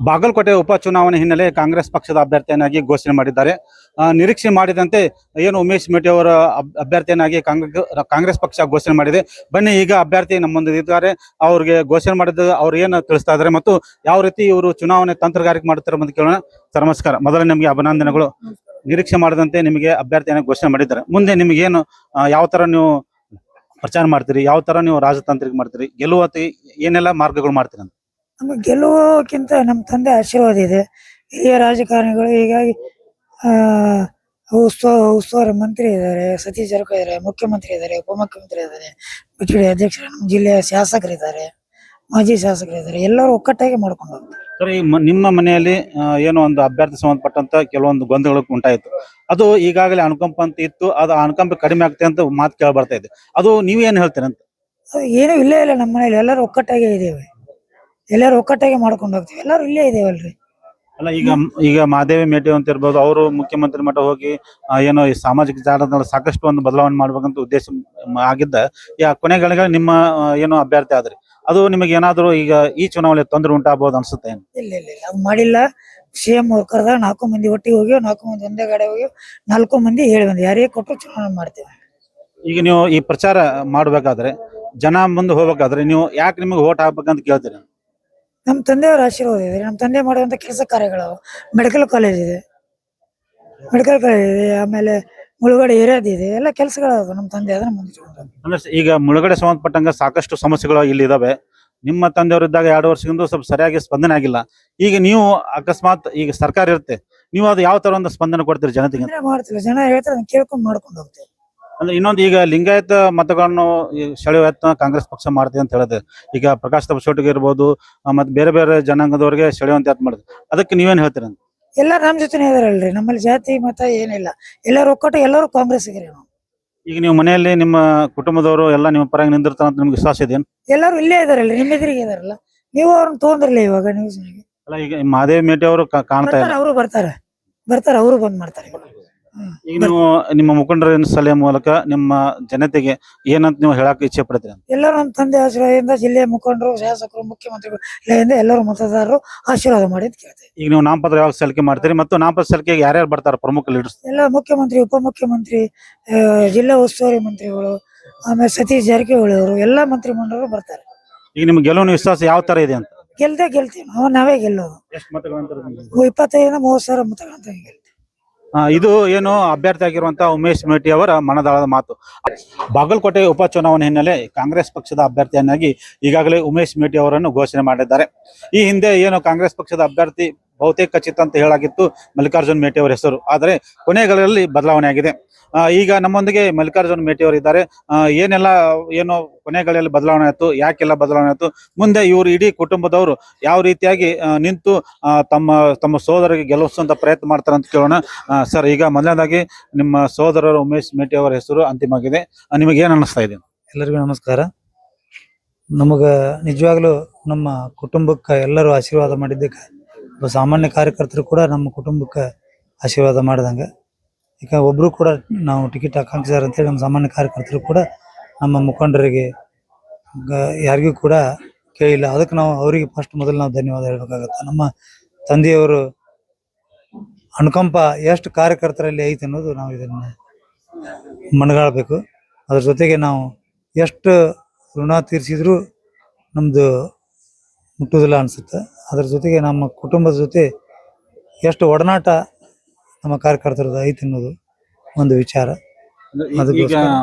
ಬಾಗಲಕೋಟೆ ಉಪಚುನಾವಣೆ ಹಿನ್ನೆಲೆ ಕಾಂಗ್ರೆಸ್ ಪಕ್ಷದ ಅಭ್ಯರ್ಥಿಯನ್ನಾಗಿ ಘೋಷಣೆ ಮಾಡಿದ್ದಾರೆ. ನಿರೀಕ್ಷೆ ಮಾಡಿದಂತೆ ಏನು ಉಮೇಶ್ ಮೇಟಿ ಅವರ ಅಭ್ಯರ್ಥಿಯನ್ನಾಗಿ ಕಾಂಗ್ರೆಸ್ ಪಕ್ಷ ಘೋಷಣೆ ಮಾಡಿದೆ. ಬನ್ನಿ ಈಗ ಅಭ್ಯರ್ಥಿ ನಮ್ಮ ಮುಂದೆ ಇದ್ದಾರೆ, ಅವ್ರಿಗೆ ಘೋಷಣೆ ಮಾಡಿದ ಅವ್ರು ಏನು ತಿಳಿಸ್ತಾ ಇದ್ದಾರೆ ಮತ್ತು ಯಾವ ರೀತಿ ಇವರು ಚುನಾವಣೆ ತಂತ್ರಗಾರಿಕೆ ಮಾಡುತ್ತಾರೆ ಅಂತ ಕೇಳೋಣ. ಸರ್ ನಮಸ್ಕಾರ, ಮೊದಲ ನಿಮಗೆ ಅಭಿನಂದನೆಗಳು. ನಿರೀಕ್ಷೆ ಮಾಡಿದಂತೆ ನಿಮಗೆ ಅಭ್ಯರ್ಥಿಯನ್ನು ಘೋಷಣೆ ಮಾಡಿದ್ದಾರೆ. ಮುಂದೆ ನಿಮಗೇನು ಯಾವ ತರ ನೀವು ಪ್ರಚಾರ ಮಾಡ್ತೀರಿ, ಯಾವ ತರ ನೀವು ರಾಜತಾಂತ್ರಿಕ ಮಾಡ್ತೀರಿ, ಗೆಲ್ಲುವತಿ ಏನೆಲ್ಲ ಮಾರ್ಗಗಳು ಮಾಡ್ತೀರಿ ಅಂತ? ನಮಗೆ ಗೆಲ್ಲುವಕ್ಕಿಂತ ನಮ್ಮ ತಂದೆ ಆಶೀರ್ವಾದ ಇದೆ. ಹಿರಿಯ ರಾಜಕಾರಣಿಗಳು ಹೀಗಾಗಿ ಉಸ್ತುವಾರಿ ಮಂತ್ರಿ ಇದ್ದಾರೆ, ಸತೀಶ್ ಜಾರಕಿಹೊಳಿ ಇದ್ದಾರೆ, ಮುಖ್ಯಮಂತ್ರಿ ಇದ್ದಾರೆ, ಉಪಮುಖ್ಯಮಂತ್ರಿ ಇದ್ದಾರೆ, ಬಿಜೆಡಿ ಅಧ್ಯಕ್ಷರು, ನಮ್ಮ ಜಿಲ್ಲೆಯ ಶಾಸಕರಿದ್ದಾರೆ, ಮಾಜಿ ಶಾಸಕರಿದ್ದಾರೆ. ಎಲ್ಲರೂ ಒಕ್ಕಟ್ಟಾಗಿ ಮಾಡ್ಕೊಂಡು ಹೋಗ್ತಾರೆ. ಸರ್, ನಿಮ್ಮ ಮನೆಯಲ್ಲಿ ಏನೋ ಒಂದು ಅಭ್ಯರ್ಥಿ ಸಂಬಂಧಪಟ್ಟಂತ ಕೆಲವೊಂದು ಗೊಂದಲಗಳು ಉಂಟಾಯಿತು. ಅದು ಈಗಾಗಲೇ ಅನುಕಂಪ ಅಂತ ಇತ್ತು, ಅದು ಅನುಕಂಪ ಕಡಿಮೆ ಆಗ್ತದೆ ಅಂತ ಮಾತು ಕೇಳಿ ಬರ್ತಾ ಇದೆ. ಅದು ನೀವೇನು ಹೇಳ್ತೀರಿ ಅಂತ? ಏನೂ ಇಲ್ಲೇ ಇಲ್ಲ, ನಮ್ಮ ಮನೇಲಿ ಎಲ್ಲರೂ ಒಕ್ಕಟ್ಟಾಗಿ ಇದ್ದೇವೆ, ಎಲ್ಲರೂ ಒಕ್ಕಟ್ಟಾಗಿ ಮಾಡ್ಕೊಂಡು ಹೋಗ್ತೀವಿ, ಎಲ್ಲರೂ ಇಲ್ಲೇ ಇದೇವಲ್ರಿ. ಅಲ್ಲ, ಈಗ ಮಹಾದೇವಿ ಮೇಟಿ ಅಂತ ಇರ್ಬೋದು, ಅವರು ಮುಖ್ಯಮಂತ್ರಿ ಮಟ್ಟ ಹೋಗಿ ಏನೋ ಈ ಸಾಮಾಜಿಕ ಜಾಲತಾಣದಲ್ಲಿ ಸಾಕಷ್ಟು ಒಂದು ಬದಲಾವಣೆ ಮಾಡ್ಬೇಕಂತ ಉದ್ದೇಶ ಆಗಿದ್ದ ಕೊನೆಗಳಿಗೆ ನಿಮ್ಮ ಏನೋ ಅಭ್ಯರ್ಥಿ ಆದ್ರಿ. ಅದು ನಿಮಗೆ ಏನಾದ್ರು ಈಗ ಈ ಚುನಾವಣೆ ತೊಂದರೆ ಉಂಟಾಗಬಹುದು ಅನ್ಸುತ್ತೆ? ಇಲ್ಲ ಇಲ್ಲ ಇಲ್ಲ, ಅದು ಮಾಡಿಲ್ಲ. ಸಿಎಂ ಅವ್ರು ಕರೆದಾಗ 4 ಮಂದಿ ಒಟ್ಟಿಗೆ ಹೋಗಿ, 4 ಮಂದಿ ಒಂದೇ ಗಾಡಿ ಹೋಗಿ, 4 ಮಂದಿ ಹೇಳಿ ಬಂದು ಯಾರಿಗೆ ಕೊಟ್ಟರು ಚುನಾವಣೆ ಮಾಡ್ತೇವೆ. ಈಗ ನೀವು ಈ ಪ್ರಚಾರ ಮಾಡ್ಬೇಕಾದ್ರೆ, ಜನ ಮುಂದೆ ಹೋಗ್ಬೇಕಾದ್ರೆ ನೀವು ಯಾಕೆ ನಿಮಗೆ ಓಟ್ ಹಾಕ್ಬೇಕಂತ ಕೇಳ್ತೀರಿ? ನಮ್ಮ ತಂದೆಯವ್ರ ಆಶೀರ್ವಾದ ಇದೆ. ನಮ್ಮ ತಂದೆ ಮಾಡುವಂತ ಕೆಲಸ ಕಾರ್ಯಗಳು, ಮೆಡಿಕಲ್ ಕಾಲೇಜ್ ಇದೆ, ಆಮೇಲೆ ಮುಳುಗಡೆ ಏರಿಯಾದಿದೆ, ಎಲ್ಲ ಕೆಲಸಗಳು ನಮ್ಮ ತಂದೆ ಅದನ್ನ ಮುಂದೆ. ಈಗ ಮುಳುಗಡೆ ಸಂಬಂಧಪಟ್ಟಂಗ ಸಾಕಷ್ಟು ಸಮಸ್ಯೆಗಳು ಇಲ್ಲಿ ಇದಾವೆ. ನಿಮ್ಮ ತಂದೆಯವರು ಇದ್ದಾಗ 2 ವರ್ಷದಿಂದ ಸ್ವಲ್ಪ ಸರಿಯಾಗಿ ಸ್ಪಂದನೆ ಆಗಿಲ್ಲ. ಈಗ ನೀವು ಅಕಸ್ಮಾತ್ ಈಗ ಸರ್ಕಾರ ಇರುತ್ತೆ, ನೀವು ಅದು ಯಾವ ತರ ಒಂದು ಸ್ಪಂದನೆ ಕೊಡ್ತೀರಿ ಜನತೆಗೆ? ಮಾಡ್ತಿಲ್ಲ, ಜನ ಹೇಳ್ತಾರೆ, ಕೇಳ್ಕೊಂಡು ಮಾಡ್ಕೊಂಡು ಹೋಗ್ತೇವೆ. ಅಂದ್ರೆ ಇನ್ನೊಂದು, ಈಗ ಲಿಂಗಾಯತ ಮತಗಳನ್ನು ಸೆಳೆಯುವ ಯತ್ನ ಕಾಂಗ್ರೆಸ್ ಪಕ್ಷ ಮಾಡ್ತೀವಿ ಅಂತ ಹೇಳಿದೆ. ಈಗ ಪ್ರಕಾಶ್ ತಬಸೋಟಿಗೆ ಇರ್ಬೋದು, ಮತ್ತೆ ಬೇರೆ ಬೇರೆ ಜನಾಂಗದವರಿಗೆ ಸೆಳೆಯುವಂತ ಯತ್ನ ಮಾಡಿದೆ. ಅದಕ್ಕೆ ನೀವೇನ್ ಹೇಳ್ತೀರ? ಎಲ್ಲ ನಮ್ಮ ಜೊತೆನೇ ಇದಾರಲ್ರಿ, ನಮ್ಮಲ್ಲಿ ಜಾತಿ ಮತ ಏನಿಲ್ಲ, ಎಲ್ಲರೂ ಒಕ್ಕಟ್ಟು, ಎಲ್ಲರೂ ಕಾಂಗ್ರೆಸ್ಗೆ ನಾವು. ಈಗ ನೀವು ಮನೆಯಲ್ಲಿ ನಿಮ್ಮ ಕುಟುಂಬದವರು ಎಲ್ಲ ನಿಮ್ಮ ಪರವಾಗಿ ನಿಂದಿರ್ತಾರ ಅಂತ ನಿಮ್ಗೆ ವಿಶ್ವಾಸ ಇದೆಯೇನು? ಎಲ್ಲರೂ ಇಲ್ಲೇ ಇದಾರಲ್ರಿ, ನಿಮ್ಮ ಎದುರಿಗೆ ಇದಾರಲ್ಲ, ನೀವು ಅವ್ರನ್ನ ತೊಗೊಂಡ್ರಲ್ಲ ಇವಾಗ ನ್ಯೂಸ್. ಅಲ್ಲ, ಈಗ ಮಹಾದೇವಿ ಮೇಟಿ ಅವರು ಕಾಣ್ತಾ ಇಲ್ಲ, ಅವರು ಬರ್ತಾರೆ, ಅವರು ಬಂದ್ ಮಾಡ್ತಾರೆ. ಈಗ ನೀವು ನಿಮ್ಮ ಮುಖಂಡರ ಸಲಹೆ ಮೂಲಕ ನಿಮ್ಮ ಜನತೆಗೆ ಏನಂತ ನೀವು ಹೇಳಕ್ ಇಚ್ಛೆ ಪಡ್ತೀರಿ? ಎಲ್ಲರೂ ನಮ್ಮ ತಂದೆ ಆಶೀರ್ವಾದದಿಂದ, ಜಿಲ್ಲೆಯ ಮುಖಂಡರು, ಶಾಸಕರು, ಮುಖ್ಯಮಂತ್ರಿಗಳು ಎಲ್ಲರೂ ಮತದಾರರು ಆಶೀರ್ವಾದ ಮಾಡಿ ಅಂತ ಕೇಳ್ತೇವೆ. ಈಗ ನೀವು ನಾಮಪತ್ರ ಯಾವಾಗ ಸಲ್ಲಿಕೆ ಮಾಡ್ತೀರಿ ಮತ್ತು ನಾಮಪತ್ರ ಸಲ್ಲಿಕೆಗೆ ಯಾರ್ಯಾರು ಬರ್ತಾರೆ ಪ್ರಮುಖ ಲೀಡರ್ಸ್? ಎಲ್ಲ ಮುಖ್ಯಮಂತ್ರಿ, ಉಪಮುಖ್ಯಮಂತ್ರಿ, ಜಿಲ್ಲಾ ಉಸ್ತುವಾರಿ ಮಂತ್ರಿಗಳು, ಆಮೇಲೆ ಸತೀಶ್ ಜಾರಕಿಹೊಳಿ ಅವರು, ಎಲ್ಲಾ ಮಂತ್ರಿ ಮಂಡಲರು ಬರ್ತಾರೆ. ಈಗ ನಿಮ್ಗೆ ಗೆಲುವಿನ ವಿಶ್ವಾಸ ಯಾವ ತರ ಇದೆ ಅಂತ? ಗೆಲ್ತೀವಿ ನಾವು, ನಾವೇ ಗೆಲ್ಲೋದು. ಎಷ್ಟು ಮತಗಳಂತ? 25,000 30,000 ಮತಗಳಂತ ಗೆಲ್ತೀವಿ. ಇದು ಏನು ಅಭ್ಯರ್ಥಿ ಆಗಿರುವಂತಹ ಉಮೇಶ್ ಮೇಟಿ ಅವರ ಮನದಾಳದ ಮಾತು. ಬಾಗಲಕೋಟೆ ಉಪಚುನಾವಣೆ ಹಿನ್ನೆಲೆ ಕಾಂಗ್ರೆಸ್ ಪಕ್ಷದ ಅಭ್ಯರ್ಥಿಯನ್ನಾಗಿ ಈಗಾಗಲೇ ಉಮೇಶ್ ಮೇಟಿ ಅವರನ್ನು ಘೋಷಣೆ ಮಾಡಿದ್ದಾರೆ. ಈ ಹಿಂದೆ ಏನು ಕಾಂಗ್ರೆಸ್ ಪಕ್ಷದ ಅಭ್ಯರ್ಥಿ ಬಹುತೇಕ ಖಚಿತ ಅಂತ ಹೇಳಾಗಿತ್ತು ಮಲ್ಲಿಕಾರ್ಜುನ್ ಮೇಟಿ ಅವರ ಹೆಸರು, ಆದರೆ ಕೊನೆಗಳಲ್ಲಿ ಬದಲಾವಣೆ ಆಗಿದೆ. ಈಗ ನಮ್ಮೊಂದಿಗೆ ಮಲ್ಲಿಕಾರ್ಜುನ್ ಮೇಟಿ ಅವರು ಇದ್ದಾರೆ. ಏನೆಲ್ಲ ಏನು ಕೊನೆಗಳಲ್ಲಿ ಬದಲಾವಣೆ ಆಯ್ತು, ಯಾಕೆಲ್ಲ ಬದಲಾವಣೆ ಆಯ್ತು, ಮುಂದೆ ಇವರು ಇಡೀ ಕುಟುಂಬದವರು ಯಾವ ರೀತಿಯಾಗಿ ನಿಂತು ತಮ್ಮ ಸೋದರಿಗೆ ಗೆಲ್ಲಿಸುವಂತ ಪ್ರಯತ್ನ ಮಾಡ್ತಾರೆ ಅಂತ ಕೇಳೋಣ. ಸರ್, ಈಗ ಮೊದಲನೇದಾಗಿ ನಿಮ್ಮ ಸೋದರರು ಉಮೇಶ್ ಮೇಟಿ ಅವರ ಹೆಸರು ಅಂತಿಮವಾಗಿದೆ, ನಿಮಗೆ ಏನ್ ಅನಿಸ್ತಾ ಇದೆ? ಎಲ್ಲರಿಗೂ ನಮಸ್ಕಾರ. ನಮಗ ನಿಜವಾಗ್ಲೂ ನಮ್ಮ ಕುಟುಂಬಕ್ಕೆ ಎಲ್ಲರೂ ಆಶೀರ್ವಾದ ಮಾಡಿದ್ದಕ್ಕೆ, ಒಬ್ಬ ಸಾಮಾನ್ಯ ಕಾರ್ಯಕರ್ತರು ಕೂಡ ನಮ್ಮ ಕುಟುಂಬಕ್ಕೆ ಆಶೀರ್ವಾದ ಮಾಡಿದಂಗೆ. ಈಗ ಒಬ್ರು ಕೂಡ ನಾವು ಟಿಕೆಟ್ ಆಕಾಂಕ್ಷಿದಾರ ಅಂತೇಳಿ ನಮ್ಮ ಸಾಮಾನ್ಯ ಕಾರ್ಯಕರ್ತರು ಕೂಡ ನಮ್ಮ ಮುಖಂಡರಿಗೆ ಯಾರಿಗೂ ಕೂಡ ಕೇಳಿಲ್ಲ. ಅದಕ್ಕೆ ನಾವು ಅವರಿಗೆ ಮೊದಲು ನಾವು ಧನ್ಯವಾದ ಹೇಳ್ಬೇಕಾಗತ್ತೆ. ನಮ್ಮ ತಂದೆಯವರು ಅನುಕಂಪ ಎಷ್ಟು ಕಾರ್ಯಕರ್ತರಲ್ಲಿ ಐತೆ ಅನ್ನೋದು ನಾವು ಇದನ್ನ ಮನಗಾಳ್ಬೇಕು. ಅದ್ರ ಜೊತೆಗೆ ನಾವು ಎಷ್ಟು ಋಣ ತೀರಿಸಿದ್ರು ನಮ್ದು ಮುಟ್ಟುವುದಿಲ್ಲ ಅನ್ಸುತ್ತೆ. ಅದ್ರ ಜೊತೆಗೆ ನಮ್ಮ ಕುಟುಂಬದ ಜೊತೆ ಎಷ್ಟು ಒಡನಾಟ ನಮ್ಮ ಕಾರ್ಯಕರ್ತರದ ಐತಿ ಅನ್ನೋದು ಒಂದು ವಿಚಾರ. ಈಗ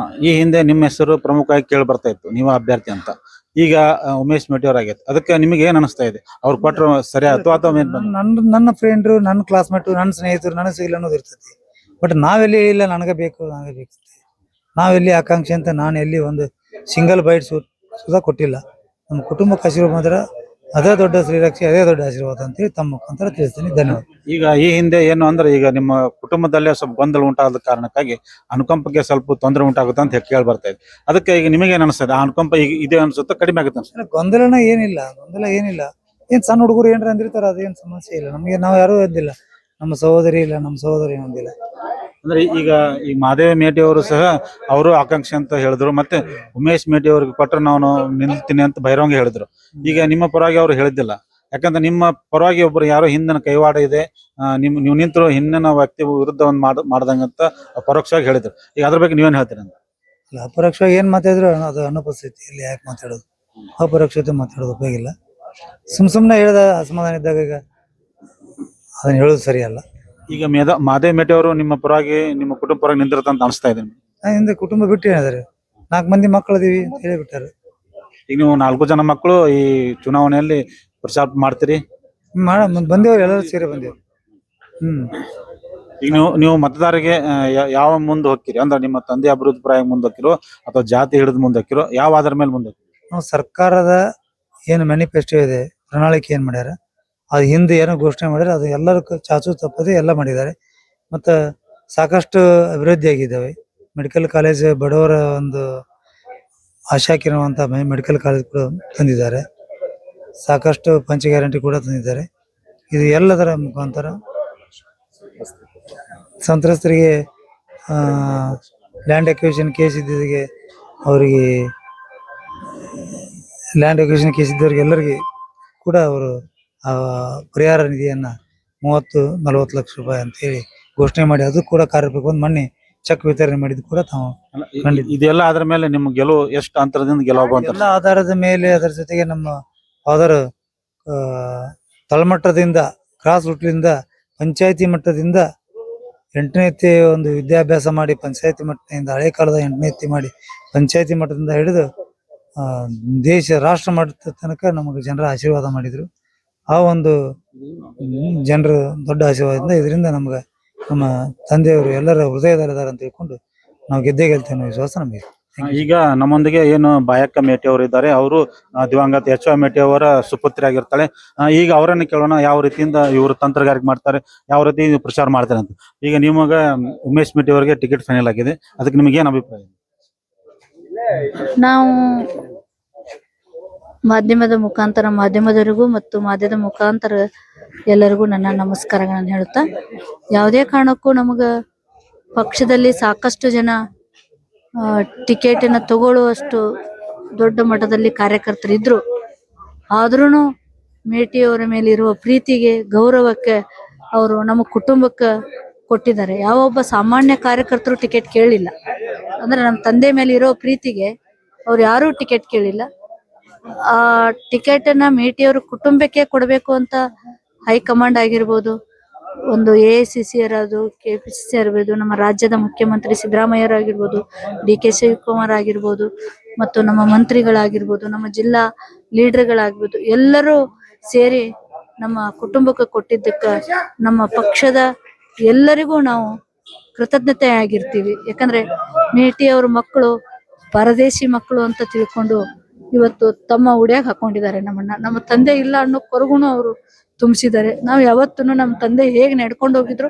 ಈ ಹಿಂದೆ ನಿಮ್ಮ ಹೆಸರು ಪ್ರಮುಖವಾಗಿ ಕೇಳಿ ಬರ್ತಾ ಇತ್ತು, ನೀವು ಅಭ್ಯರ್ಥಿ ಅಂತ. ಈಗ ಉಮೇಶ್ ಮೇಟಿ ಅವ್ರ ಆಗೈತೆ, ಅದಕ್ಕೆ ನಿಮಗೆ ಏನ್ ಅನಿಸ್ತಾ ಇದೆ? ಅವ್ರು ಕೊಟ್ಟರು ಸರಿ ಆಯ್ತು ಅಥವಾ ನನ್ನ ಫ್ರೆಂಡ್ರು, ನನ್ನ ಕ್ಲಾಸ್ಮೇಟು, ನನ್ನ ಸ್ನೇಹಿತರು ನನಗೆ ಸಿಗಲ್ಲ ಅನ್ನೋದು ಇರ್ತೈತಿ. ಬಟ್ ನಾವೆಲ್ಲಿ ಇಲ್ಲ, ನನಗೆ ಬೇಕು ನಾವೆಲ್ಲಿ ಆಕಾಂಕ್ಷೆ ಅಂತ ನಾನು ಎಲ್ಲಿ ಒಂದು ಸಿಂಗಲ್ ಬೈಟ್ ಸುಧಾ ಕೊಟ್ಟಿಲ್ಲ. ನಮ್ಮ ಕುಟುಂಬಕ್ಕೆ ಆಶೀರ್ವಾದ ಮಾತ್ರ ಅದೇ ದೊಡ್ಡ ಶ್ರೀರಕ್ಷೆ, ಅದೇ ದೊಡ್ಡ ಆಶೀರ್ವಾದ ಅಂತೇಳಿ ತಮ್ಮ ಮುಖಾಂತರ ತಿಳಿಸ್ತೀನಿ. ಧನ್ಯವಾದ. ಈಗ ಈ ಹಿಂದೆ ಏನು ಅಂದ್ರೆ, ಈಗ ನಿಮ್ಮ ಕುಟುಂಬದಲ್ಲೇ ಸ್ವಲ್ಪ ಗೊಂದಲ ಉಂಟಾದ ಕಾರಣಕ್ಕಾಗಿ ಅನುಕಂಪಕ್ಕೆ ಸ್ವಲ್ಪ ತೊಂದರೆ ಉಂಟಾಗುತ್ತೆ ಅಂತ ಕೇಳಿ ಬರ್ತಾ ಇದೆ. ಅದಕ್ಕೆ ಈಗ ನಿಮಗೆ ಏನ್ ಅನಿಸ್ತದೆ? ಆ ಅನುಕಂಪ ಈಗ ಇದೆ ಅನ್ಸುತ್ತೆ, ಕಡಿಮೆ ಆಗುತ್ತೆ ಅನ್ಸುತ್ತೆ? ಗೊಂದಲ ಏನಿಲ್ಲ. ಏನ್ ಸಣ್ಣ ಹುಡುಗರು ಏನ್ರ ಅಂದಿರ್ತಾರ, ಅದೇನ್ ಸಮಸ್ಯೆ ಇಲ್ಲ ನಮಗೆ. ನಾವು ಯಾರು ಅಂದಿಲ್ಲ, ನಮ್ಮ ಸಹೋದರಿ ಇಲ್ಲ, ನಮ್ಮ ಸಹೋದರಿ ಹೊಂದಿಲ್ಲ. ಅಂದ್ರೆ ಈಗ ಈ ಮಹಾದೇವಿ ಮೇಟಿ ಅವರು ಸಹ ಅವರು ಆಕಾಂಕ್ಷೆ ಅಂತ ಹೇಳಿದ್ರು, ಮತ್ತೆ ಉಮೇಶ್ ಮೇಟಿ ಅವ್ರಿಗೆ ಕೊಟ್ಟರೆ ನಾನು ನಿಲ್ತೀನಿ ಅಂತ ಬಹಿರಂಗ ಹೇಳಿದ್ರು. ಈಗ ನಿಮ್ಮ ಪರವಾಗಿ ಅವ್ರು ಹೇಳಿದ್ದಿಲ್ಲ. ಯಾಕಂದ್ರೆ ನಿಮ್ಮ ಪರವಾಗಿ ಒಬ್ರು ಯಾರೋ ಹಿಂದಿನ ಕೈವಾಡ ಇದೆ, ನೀವು ನಿಂತರು ಹಿಂದಿನ ವ್ಯಕ್ತಿ ವಿರುದ್ಧ ಒಂದು ಮಾಡ್ದಂಗಂತ ಪರೋಕ್ಷವಾಗಿ ಹೇಳಿದ್ರು. ಈಗ ಅದ್ರ ಬಗ್ಗೆ ನೀವೇನ್ ಹೇಳ್ತೀರಿ ಅಂತ? ಅಲ್ಲ, ಅಪರೋಕ್ಷವಾಗಿ ಏನ್ ಮಾತಾಡಿದ್ರು ಅದು ಅನುಪಸ್ಥಿತಿಯಲ್ಲಿ ಯಾಕೆ ಮಾತಾಡೋದು, ಅಪರೋಕ್ಷತೆ ಮಾತಾಡೋದು ಉಪಯೋಗಿಲ್ಲ. ಸುಮ್ನೆ ಹೇಳ್ದ ಅಸಮಾಧಾನ ಇದ್ದಾಗ ಈಗ ಅದನ್ನ ಹೇಳೋದು ಸರಿಯಲ್ಲ. ಈಗ ಮಾದೇವ್ ಮೇಟಿ ಅವರು ನಿಮ್ಮ ಪರವಾಗಿ ನಿಮ್ಮ ಕುಟುಂಬ ಪರವಾಗಿ ನಿಂತಿರುತ್ತಂತ ಅನಿಸ್ತಾ ಇದೆ. ಹಿಂದೆ ಕುಟುಂಬ ಬಿಟ್ಟು ಹೇಳಿದಾರೆ, 4 ಮಂದಿ ಮಕ್ಕಳು ಅದೀವಿ ಅಂತ ಹೇಳಿಬಿಟ್ಟಾರೆ. ಈಗ ನೀವು 4 ಜನ ಮಕ್ಕಳು ಈ ಚುನಾವಣೆಯಲ್ಲಿ ಪ್ರಚಾರ ಮಾಡ್ತೀರಿ. ಬಂದೇವ್ರು, ಎಲ್ಲರೂ ಸೇರಿ ಬಂದೇವ್ರು. ಈಗ ನೀವು ಮತದಾರರಿಗೆ ಯಾವ ಮುಂದೆ ಹೋಗ್ತೀರಿ ಅಂದ್ರೆ ನಿಮ್ಮ ತಂದೆ ಅಭಿವೃದ್ಧಿ ಪರ ಮುಂದೆ ಹೋಗ್ತಿರೋ ಅಥವಾ ಜಾತಿ ಹಿಡಿದು ಮುಂದೆ ಹೋಗ್ತಿರೋ, ಯಾವ ಆಧಾರ ಮೇಲೆ ಮುಂದೆ ಹೋಗ್ತೀರಿ? ನಾವು ಸರ್ಕಾರದ ಏನು ಮ್ಯಾನಿಫೆಸ್ಟೋ ಇದೆ, ಪ್ರಣಾಳಿಕೆ ಏನ್ ಮಾಡ್ಯಾರ, ಅದು ಹಿಂದೆ ಏನೋ ಘೋಷಣೆ ಮಾಡ್ಯಾರ, ಅದು ಎಲ್ಲರೂ ಚಾಚು ತಪ್ಪದೆ ಎಲ್ಲ ಮಾಡಿದ್ದಾರೆ. ಮತ್ತು ಸಾಕಷ್ಟು ಅಭಿವೃದ್ಧಿ ಆಗಿದ್ದಾವೆ. ಮೆಡಿಕಲ್ ಕಾಲೇಜ್ ಬಡವರ ಒಂದು ಆಶಾಕಿರುವಂಥ ಮೆಡಿಕಲ್ ಕಾಲೇಜ್ ಕೂಡ ತಂದಿದ್ದಾರೆ. ಸಾಕಷ್ಟು ಪಂಚ ಗ್ಯಾರಂಟಿ ಕೂಡ ತಂದಿದ್ದಾರೆ. ಇದು ಎಲ್ಲದರ ಮುಖಾಂತರ ಸಂತ್ರಸ್ತರಿಗೆ ಲ್ಯಾಂಡ್ ಅಕ್ವಿಷನ್ ಕೇಸ್ ಇದ್ದಿದ್ದಕ್ಕೆ ಅವರಿಗೆ ಲ್ಯಾಂಡ್ ಅಕ್ವಿಷನ್ ಕೇಸ್ ಇದ್ದವ್ರಿಗೆ ಎಲ್ಲರಿಗೆ ಕೂಡ ಅವರು ಪರಿಹಾರ ನಿಧಿಯನ್ನ 30-40 ಲಕ್ಷ ರೂಪಾಯಿ ಅಂತ ಹೇಳಿ ಘೋಷಣೆ ಮಾಡಿ ಅದು ಕೂಡ ಕಾರ್ಯರೂಪಕ್ಕೆ ಒಂದು ಮೊನ್ನೆ ಚೆಕ್ ವಿತರಣೆ ಮಾಡಿದ್ದು ಕೂಡ ತಾವು ಇದೆಲ್ಲ ಅದ್ರ ಮೇಲೆ ನಿಮ್ಮ ಗೆಲುವು ಎಷ್ಟು ಅಂತರದಿಂದ ಗೆಲುವು ಎಲ್ಲ ಆಧಾರದ ಮೇಲೆ. ಅದರ ಜೊತೆಗೆ ನಮ್ಮ ಫಾದರ್ ತಳಮಟ್ಟದಿಂದ ಕ್ರಾಸ್ ರೂಟ್ಲಿಂದ ಪಂಚಾಯತಿ ಮಟ್ಟದಿಂದ 8ನೇ ಒಂದು ವಿದ್ಯಾಭ್ಯಾಸ ಮಾಡಿ ಪಂಚಾಯತಿ ಮಟ್ಟದಿಂದ ಹಳೆ ಕಾಲದ 8ನೇ ಮಾಡಿ ಪಂಚಾಯತಿ ಮಟ್ಟದಿಂದ ಹಿಡಿದು ದೇಶ ರಾಷ್ಟ್ರ ಮಟ್ಟದ ತನಕ ನಮಗೆ ಜನರ ಆಶೀರ್ವಾದ ಮಾಡಿದ್ರು. ಆ ಒಂದು ಜನರ ದೊಡ್ಡ ಆಶೀರ್ವಾದದಿಂದ ಇದರಿಂದ ನಮ್ಗೆ ನಮ್ಮ ತಂದೆಯವರು ಎಲ್ಲರ ಹೃದಯದಲ್ಲಿದ್ದಾರೆ ಅಂತ ತಿಳ್ಕೊಂಡು ನಾವು ಗೆದ್ದೇ ಗೆಲ್ತೇವೆ ಅನ್ನೋ ವಿಶ್ವಾಸ ನಮಗೆ. ಈಗ ನಮ್ಮೊಂದಿಗೆ ಏನು ಬಾಯಕ್ಕ ಮೇಟಿ ಅವರು ಇದ್ದಾರೆ, ಅವರು ದಿವಂಗತ ಎಚ್.ವ. ಮೇಟಿ ಅವರ ಸುಪುತ್ರಿ ಆಗಿರ್ತಾಳೆ. ಈಗ ಅವರನ್ನು ಕೇಳೋಣ, ಯಾವ ರೀತಿಯಿಂದ ಇವರು ತಂತ್ರಗಾರಿಕೆ ಮಾಡ್ತಾರೆ, ಯಾವ ರೀತಿ ಪ್ರಚಾರ ಮಾಡ್ತಾರೆ ಅಂತ. ಈಗ ನಿಮಗ ಉಮೇಶ್ ಮೇಟಿ ಅವರಿಗೆ ಟಿಕೆಟ್ ಫೈನಲ್ ಆಗಿದೆ, ಅದಕ್ಕೆ ನಿಮಗೆ ಏನು ಅಭಿಪ್ರಾಯ? ನಾವು ಮಾಧ್ಯಮದ ಮುಖಾಂತರ ಮಾಧ್ಯಮದವರಿಗೂ ಮತ್ತು ಮಾಧ್ಯಮದ ಮುಖಾಂತರ ಎಲ್ಲರಿಗೂ ನನ್ನ ನಮಸ್ಕಾರಗಳನ್ನು ಹೇಳುತ್ತಾ, ಯಾವುದೇ ಕಾರಣಕ್ಕೂ ನಮಗ ಪಕ್ಷದಲ್ಲಿ ಸಾಕಷ್ಟು ಜನ ಟಿಕೆಟನ್ನು ತಗೊಳ್ಳುವಷ್ಟು ದೊಡ್ಡ ಮಟ್ಟದಲ್ಲಿ ಕಾರ್ಯಕರ್ತರಿದ್ರು. ಆದ್ರೂ ಮೇಟಿಯವರ ಮೇಲೆ ಇರುವ ಪ್ರೀತಿಗೆ ಗೌರವಕ್ಕೆ ಅವರು ನಮ್ಮ ಕುಟುಂಬಕ್ಕೆ ಕೊಟ್ಟಿದ್ದಾರೆ. ಯಾವೊಬ್ಬ ಸಾಮಾನ್ಯ ಕಾರ್ಯಕರ್ತರು ಟಿಕೆಟ್ ಕೇಳಿಲ್ಲ. ಅಂದ್ರೆ ನಮ್ಮ ತಂದೆ ಮೇಲೆ ಇರೋ ಪ್ರೀತಿಗೆ ಅವ್ರು ಯಾರೂ ಟಿಕೆಟ್ ಕೇಳಿಲ್ಲ. ಆ ಟಿಕೆಟ್ ಅನ್ನ ಮೇಟಿಯವ್ರ ಕುಟುಂಬಕ್ಕೆ ಕೊಡಬೇಕು ಅಂತ ಹೈಕಮಾಂಡ್ ಆಗಿರ್ಬೋದು, ಒಂದು AICC ಇರೋದು, KPCC ಇರ್ಬೋದು, ನಮ್ಮ ರಾಜ್ಯದ ಮುಖ್ಯಮಂತ್ರಿ ಸಿದ್ದರಾಮಯ್ಯರಾಗಿರ್ಬೋದು, DK ಶಿವಕುಮಾರ್ ಆಗಿರ್ಬೋದು, ಮತ್ತು ನಮ್ಮ ಮಂತ್ರಿಗಳಾಗಿರ್ಬೋದು, ನಮ್ಮ ಜಿಲ್ಲಾ ಲೀಡರ್ಗಳಾಗಿರ್ಬೋದು, ಎಲ್ಲರೂ ಸೇರಿ ನಮ್ಮ ಕುಟುಂಬಕ್ಕೆ ಕೊಟ್ಟಿದ್ದಕ್ಕೆ ನಮ್ಮ ಪಕ್ಷದ ಎಲ್ಲರಿಗೂ ನಾವು ಕೃತಜ್ಞತೆ ಆಗಿರ್ತೀವಿ. ಯಾಕಂದ್ರೆ ಮೇಟಿ ಅವ್ರ ಮಕ್ಕಳು ಪರದೇಶಿ ಮಕ್ಕಳು ಅಂತ ತಿಳ್ಕೊಂಡು ಇವತ್ತು ತಮ್ಮ ಉಡಿಯಾಗ ಹಾಕೊಂಡಿದ್ದಾರೆ ನಮ್ಮನ್ನ. ನಮ್ಮ ತಂದೆ ಇಲ್ಲ ಅನ್ನೋ ಕೊರಗುನು ಅವರು ತುಂಬಿಸಿದ್ದಾರೆ. ನಾವು ಯಾವತ್ತೂ ನಮ್ಮ ತಂದೆ ಹೇಗೆ ನಡ್ಕೊಂಡು ಹೋಗಿದ್ರು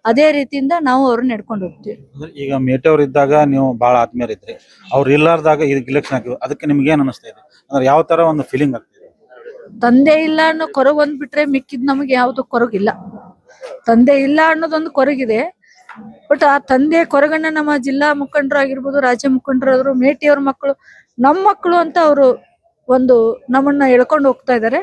ಅದೇ ರೀತಿಯಿಂದ ನಾವು ಅವ್ರನ್ನ ನಡ್ಕೊಂಡು ಹೋಗ್ತೀವಿ. ಈಗ ಮೇಟಿ ಅವ್ರು ಇದ್ದಾಗ ನೀವು ಬಹಳ ಆತ್ಮೀಯರಿದ್ರಿ, ಅವ್ರು ಇಲ್ಲಾರ್ದಾಗ ಈಗ ಇಲೆಕ್ಷನ್ ಆಗಿವೆ, ಅದಕ್ಕೆ ನಿಮ್ಗೆ ಏನ್ ಅನಿಸ್ತಾ ಇದೆ? ಅಂದ್ರೆ ಯಾವ ತರ ಒಂದು ಫೀಲಿಂಗ್ ಆಗ್ತಿದೆ? ತಂದೆ ಇಲ್ಲ ಅನ್ನೋ ಕೊರಗು ಒಂದ್ಬಿಟ್ರೆ ಮಿಕ್ಕಿದ್ ನಮಗೆ ಯಾವ್ದು ಕೊರಗಿಲ್ಲ. ತಂದೆ ಇಲ್ಲ ಅನ್ನೋದೊಂದು ಕೊರಗಿದೆ. ಬಟ್ ಆ ತಂದೆ ಕೊರಗನ್ನ ನಮ್ಮ ಜಿಲ್ಲಾ ಮುಖಂಡರು ಆಗಿರ್ಬೋದು, ರಾಜ್ಯ ಮುಖಂಡರಾದ್ರು, ಮೇಟಿ ಅವ್ರ ಮಕ್ಕಳು ನಮ್ಮ ಮಕ್ಕಳು ಅಂತ ಅವರು ಒಂದು ನಮ್ಮನ್ನ ಎಳ್ಕೊಂಡು ಹೋಗ್ತಾ ಇದ್ದಾರೆ.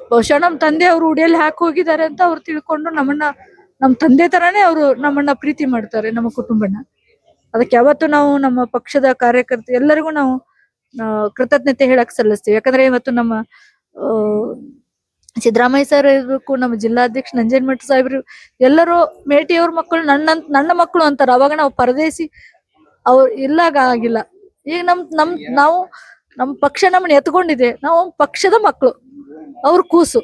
ಬಹುಶಃ ನಮ್ಮ ತಂದೆ ಅವರು ಉಡಿಯಲ್ಲಿ ಹಾಕಿ ಹೋಗಿದ್ದಾರೆ ಅಂತ ಅವ್ರು ತಿಳ್ಕೊಂಡು ನಮ್ಮ ತಂದೆ ತರಾನೇ ಅವರು ನಮ್ಮನ್ನ ಪ್ರೀತಿ ಮಾಡ್ತಾರೆ, ನಮ್ಮ ಕುಟುಂಬನ. ಅದಕ್ಕೆ ಯಾವತ್ತು ನಾವು ನಮ್ಮ ಪಕ್ಷದ ಕಾರ್ಯಕರ್ತ ಎಲ್ಲರಿಗೂ ನಾವು ಕೃತಜ್ಞತೆ ಹೇಳಕ್ ಸಲ್ಲಿಸ್ತೀವಿ. ಯಾಕಂದ್ರೆ ಇವತ್ತು ನಮ್ಮ ಸಿದ್ದರಾಮಯ್ಯ ಸರ್ ಇರ್ಬೇಕು, ನಮ್ಮ ಜಿಲ್ಲಾಧ್ಯಕ್ಷ ನಂಜನಮಠ ಸಾಹೇಬ್ರು ಎಲ್ಲರೂ ಮೇಟಿ ಅವ್ರ ಮಕ್ಕಳು ನನ್ನ ಮಕ್ಕಳು ಅಂತಾರೆ. ಅವಾಗ ನಾವು ಪರದೇಶಿ ಅವ್ರು ಇಲ್ಲಾಗ ಆಗಿಲ್ಲ. ಈಗ ನಾವು ನಮ್ಮ ಪಕ್ಷ ನಮ್ಮನ್ನ ಎತ್ಕೊಂಡಿದೆ, ನಾವು ಪಕ್ಷದ ಮಕ್ಕಳು, ಅವ್ರ ಕೂಸು.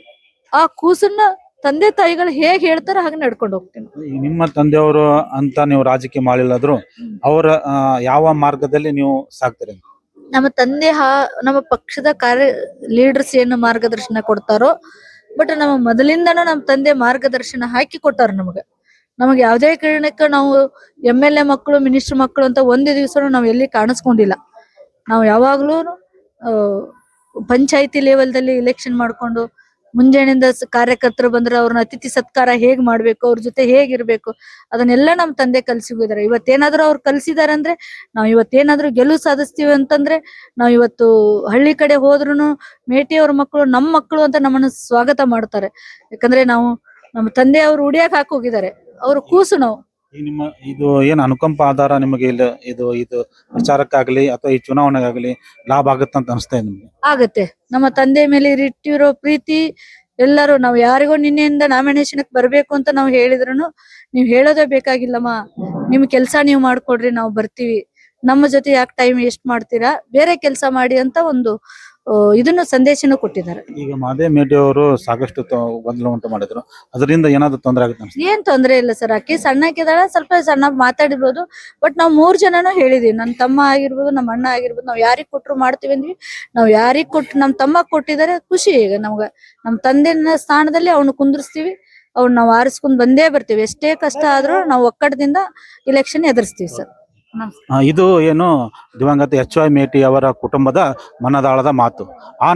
ಆ ಕೂಸನ್ನ ತಂದೆ ತಾಯಿಗಳು ಹೇಗೆ ಹೇಳ್ತಾರೆ ಹಾಗೆ ನಡ್ಕೊಂಡು ಹೋಗ್ತೀನಿ. ನಿಮ್ಮ ತಂದೆಯವರು ಅಂತ ನೀವು ರಾಜಕೀಯ ಮಾಡಿಲ್ಲಾದ್ರು ಅವರ ಯಾವ ಮಾರ್ಗದಲ್ಲಿ ನೀವು ಸಾಕ್ತೀರಿ? ನಮ್ಮ ತಂದೆ ನಮ್ಮ ಪಕ್ಷದ ಲೀಡರ್ಸ್ ಏನು ಮಾರ್ಗದರ್ಶನ ಕೊಡ್ತಾರೋ, ಬಟ್ ನಮ್ಮ ಮೊದಲಿಂದನೂ ನಮ್ಮ ತಂದೆ ಮಾರ್ಗದರ್ಶನ ಹಾಕಿ ಕೊಟ್ಟಾರ ನಮಗೆ ಯಾವುದೇ ಕಾರಣಕ್ಕೆ ನಾವು MLA ಮಕ್ಕಳು, ಮಿನಿಸ್ಟರ್ ಮಕ್ಕಳು ಅಂತ ಒಂದೇ ದಿವಸ ನಾವು ಎಲ್ಲಿ ಕಾಣಿಸ್ಕೊಂಡಿಲ್ಲ. ನಾವು ಯಾವಾಗ್ಲೂ ಪಂಚಾಯತಿ ಲೆವೆಲ್ದಲ್ಲಿ ಇಲೆಕ್ಷನ್ ಮಾಡ್ಕೊಂಡು ಮುಂಜಾನೆಯಿಂದ ಕಾರ್ಯಕರ್ತರು ಬಂದ್ರೆ ಅವ್ರನ್ನ ಅತಿಥಿ ಸತ್ಕಾರ ಹೇಗ್ ಮಾಡ್ಬೇಕು, ಅವ್ರ ಜೊತೆ ಹೇಗಿರ್ಬೇಕು, ಅದನ್ನೆಲ್ಲ ನಮ್ ತಂದೆ ಕಲ್ಸಿದ್ದಾರೆ. ಇವತ್ತೇನಾದ್ರೂ ಅವ್ರು ಕಲ್ಸಿದಾರೆ ಅಂದ್ರೆ, ನಾವ್ ಇವತ್ತೇನಾದ್ರೂ ಗೆಲುವು ಸಾಧಿಸ್ತೀವಿ ಅಂತಂದ್ರೆ, ನಾವ್ ಇವತ್ತು ಹಳ್ಳಿ ಕಡೆ ಹೋದ್ರುನು ಮೇಟಿ ಅವ್ರ ಮಕ್ಕಳು ನಮ್ಮ ಮಕ್ಕಳು ಅಂತ ನಮ್ಮನ್ನ ಸ್ವಾಗತ ಮಾಡ್ತಾರೆ. ಯಾಕಂದ್ರೆ ನಾವು ನಮ್ಮ ತಂದೆ ಅವ್ರು ಉಡಿಯಾಕ್ ಹಾಕಿ ಹೋಗಿದ್ದಾರೆ, ಅವ್ರು ಕೂಸು ನಾವು. ಈ ನಿಮ್ಮ ಇದು ಏನ್ ಅನುಕಂಪ ಆಧಾರ ನಿಮಗೆ ಇಲ್ಲ ಇದು ಇದು ಪ್ರಚಾರಕ್ಕಾಗ್ಲಿ ಅಥವಾ ಈ ಚುನಾವಣೆಗಾಗ್ಲಿ ಲಾಭ ಆಗುತ್ತಂತ ಅನಿಸ್ತಾ ಇದೆ ನಿಮ್ಗೆ? ಆಗತ್ತೆ. ನಮ್ಮ ತಂದೆ ಮೇಲೆ ಇಟ್ಟಿರೋ ಪ್ರೀತಿ ಎಲ್ಲರೂ, ನಾವು ಯಾರಿಗೋ ನಿನ್ನೆಯಿಂದ ನಾಮಿನೇಷನ್ ಬರ್ಬೇಕು ಅಂತ ನಾವು ಹೇಳಿದ್ರು, ನೀವ್ ಹೇಳೋದೇ ಬೇಕಾಗಿಲ್ಲಮ್ಮ, ನಿಮ್ ಕೆಲ್ಸ ನೀವ್ ಮಾಡ್ಕೊಡ್ರಿ, ನಾವು ಬರ್ತೀವಿ, ನಮ್ಮ ಜೊತೆ ಯಾಕೆ ಟೈಮ್ ವೇಸ್ಟ್ ಮಾಡ್ತೀರಾ, ಬೇರೆ ಕೆಲಸ ಮಾಡಿ ಅಂತ ಒಂದು ಇದನ್ನು ಸಂದೇಶನ ಕೊಟ್ಟಿದ್ದಾರೆ. ಈಗ ಮಾದೇ ಮೇಟಿ ಅವರು ಸಾಕಷ್ಟು ಗೊಂದಲ ಉಂಟು ಮಾಡಿದ್ರು, ಅದರಿಂದ ಏನಾದ್ರು ತೊಂದರೆ ಆಗುತ್ತೆ ಅನ್ಸುತ್ತೆ? ಏನ್ ತೊಂದ್ರೆ ಇಲ್ಲ ಸರ್, ಅಕ್ಕಿ ಸಣ್ಣಕ್ಕಿದಾಳ, ಸ್ವಲ್ಪ ಸಣ್ಣ ಮಾತಾಡಿರ್ಬೋದು. ಬಟ್ ನಾವ್ 3 ಜನನು ಹೇಳಿದೀವಿ, ನನ್ ತಮ್ಮ ಆಗಿರ್ಬೋದು, ನಮ್ಮ ಅಣ್ಣ ಆಗಿರ್ಬೋದು, ನಾವ್ ಯಾರಿಗ್ ಕೊಟ್ರು ಮಾಡ್ತೀವಿ ಅಂದ್ವಿ. ನಾವ್ ಯಾರಿಗ್ ಕೊಟ್ಟು, ನಮ್ ತಮ್ಮ ಕೊಟ್ಟಿದ್ದಾರೆ, ಖುಷಿ. ಈಗ ನಮ್ಗ ನಮ್ ತಂದೆನ ಸ್ಥಾನದಲ್ಲಿ ಅವ್ನು ಕುಂದ್ರಿಸ್ತೀವಿ, ಅವ್ನು ನಾವ್ ಆರಿಸ್ಕೊಂಡ್ ಬಂದೇ ಬರ್ತೀವಿ. ಎಷ್ಟೇ ಕಷ್ಟ ಆದ್ರೂ ನಾವು ಒಕ್ಕಡದಿಂದ ಇಲೆಕ್ಷನ್ ಎದುರಿಸ್ತೀವಿ ಸರ್. ಇದು ಏನು ದಿವಂಗತ ಎಚ್ ವೈ ಮೇಟಿ ಅವರ ಕುಟುಂಬದ ಮನದಾಳದ ಮಾತು. ಆ